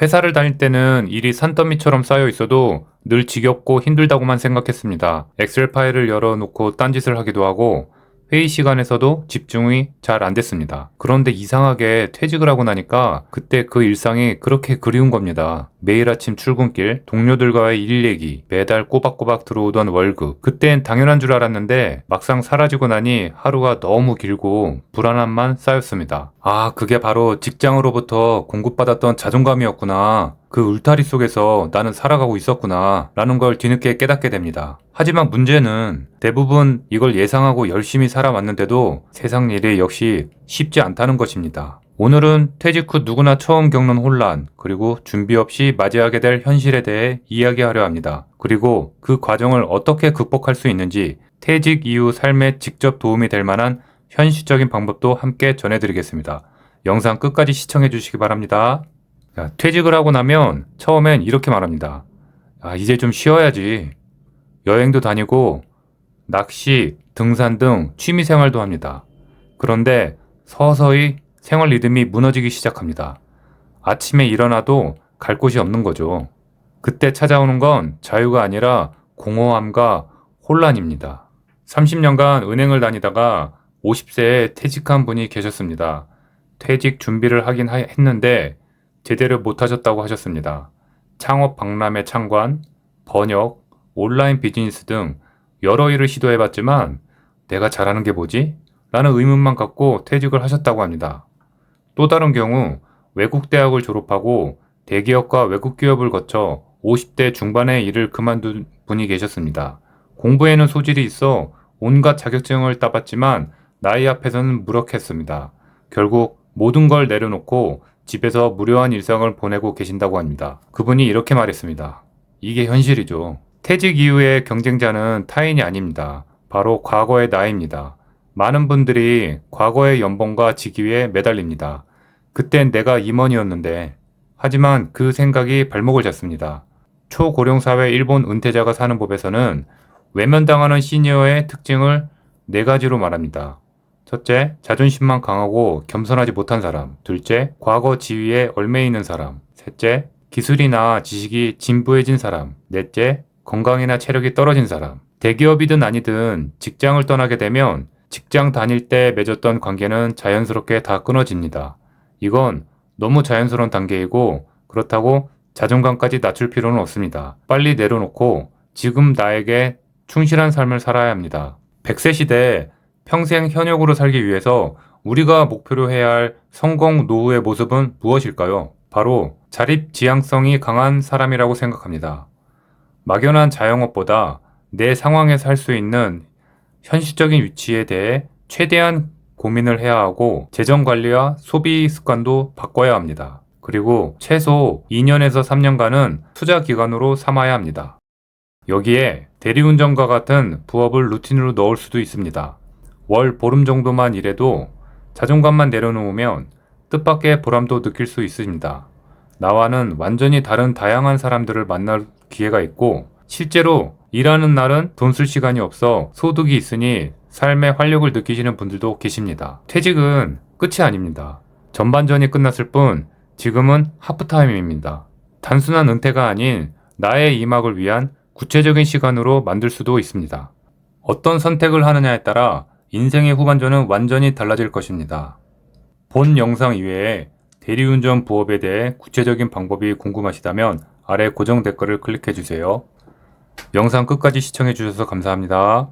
회사를 다닐 때는 일이 산더미처럼 쌓여 있어도 늘 지겹고 힘들다고만 생각했습니다. 엑셀 파일을 열어놓고 딴짓을 하기도 하고 회의 시간에서도 집중이 잘 안 됐습니다. 그런데 이상하게 퇴직을 하고 나니까 그때 그 일상이 그렇게 그리운 겁니다. 매일 아침 출근길, 동료들과의 일 얘기, 매달 꼬박꼬박 들어오던 월급. 그땐 당연한 줄 알았는데 막상 사라지고 나니 하루가 너무 길고 불안함만 쌓였습니다. 아, 그게 바로 직장으로부터 공급받았던 자존감이었구나. 그 울타리 속에서 나는 살아가고 있었구나 라는 걸 뒤늦게 깨닫게 됩니다. 하지만 문제는 대부분 이걸 예상하고 열심히 살아왔는데도 세상 일이 역시 쉽지 않다는 것입니다. 오늘은 퇴직 후 누구나 처음 겪는 혼란, 그리고 준비 없이 맞이하게 될 현실에 대해 이야기하려 합니다. 그리고 그 과정을 어떻게 극복할 수 있는지, 퇴직 이후 삶에 직접 도움이 될 만한 현실적인 방법도 함께 전해드리겠습니다. 영상 끝까지 시청해 주시기 바랍니다. 자, 퇴직을 하고 나면 처음엔 이렇게 말합니다. 아, 이제 좀 쉬어야지. 여행도 다니고 낚시, 등산 등 취미 생활도 합니다. 그런데 서서히 생활 리듬이 무너지기 시작합니다. 아침에 일어나도 갈 곳이 없는 거죠. 그때 찾아오는 건 자유가 아니라 공허함과 혼란입니다. 30년간 은행을 다니다가 50세에 퇴직한 분이 계셨습니다. 퇴직 준비를 하긴 했는데 제대로 못하셨다고 하셨습니다. 창업 박람회 참관, 번역, 온라인 비즈니스 등 여러 일을 시도해봤지만 내가 잘하는 게 뭐지? 라는 의문만 갖고 퇴직을 하셨다고 합니다. 또 다른 경우 외국 대학을 졸업하고 대기업과 외국 기업을 거쳐 50대 중반에 일을 그만둔 분이 계셨습니다. 공부에는 소질이 있어 온갖 자격증을 따봤지만 나이 앞에서는 무력했습니다. 결국 모든 걸 내려놓고 집에서 무료한 일상을 보내고 계신다고 합니다. 그분이 이렇게 말했습니다. 이게 현실이죠. 퇴직 이후의 경쟁자는 타인이 아닙니다. 바로 과거의 나입니다. 많은 분들이 과거의 연봉과 직위에 매달립니다. 그땐 내가 임원이었는데. 하지만 그 생각이 발목을 잡습니다. 초고령사회 일본 은퇴자가 사는 법에서는 외면당하는 시니어의 특징을 4가지로 말합니다. 첫째, 자존심만 강하고 겸손하지 못한 사람. 둘째, 과거 지위에 얽매 있는 사람. 셋째, 기술이나 지식이 진부해진 사람. 넷째, 건강이나 체력이 떨어진 사람. 대기업이든 아니든 직장을 떠나게 되면 직장 다닐 때 맺었던 관계는 자연스럽게 다 끊어집니다. 이건 너무 자연스러운 단계이고 그렇다고 자존감까지 낮출 필요는 없습니다. 빨리 내려놓고 지금 나에게 충실한 삶을 살아야 합니다. 100세 시대에 평생 현역으로 살기 위해서 우리가 목표로 해야 할 성공 노후의 모습은 무엇일까요? 바로 자립지향성이 강한 사람이라고 생각합니다. 막연한 자영업보다 내 상황에서 할 수 있는 현실적인 위치에 대해 최대한 고민을 해야 하고 재정 관리와 소비 습관도 바꿔야 합니다. 그리고 최소 2년에서 3년간은 투자 기간으로 삼아야 합니다. 여기에 대리운전과 같은 부업을 루틴으로 넣을 수도 있습니다. 월 보름 정도만 일해도 자존감만 내려놓으면 뜻밖의 보람도 느낄 수 있습니다. 나와는 완전히 다른 다양한 사람들을 만날 기회가 있고 실제로 일하는 날은 돈 쓸 시간이 없어 소득이 있으니 삶의 활력을 느끼시는 분들도 계십니다. 퇴직은 끝이 아닙니다. 전반전이 끝났을 뿐 지금은 하프타임입니다. 단순한 은퇴가 아닌 나의 이막을 위한 구체적인 시간으로 만들 수도 있습니다. 어떤 선택을 하느냐에 따라 인생의 후반전은 완전히 달라질 것입니다. 본 영상 이외에 대리운전 부업에 대해 구체적인 방법이 궁금하시다면 아래 고정 댓글을 클릭해 주세요. 영상 끝까지 시청해 주셔서 감사합니다.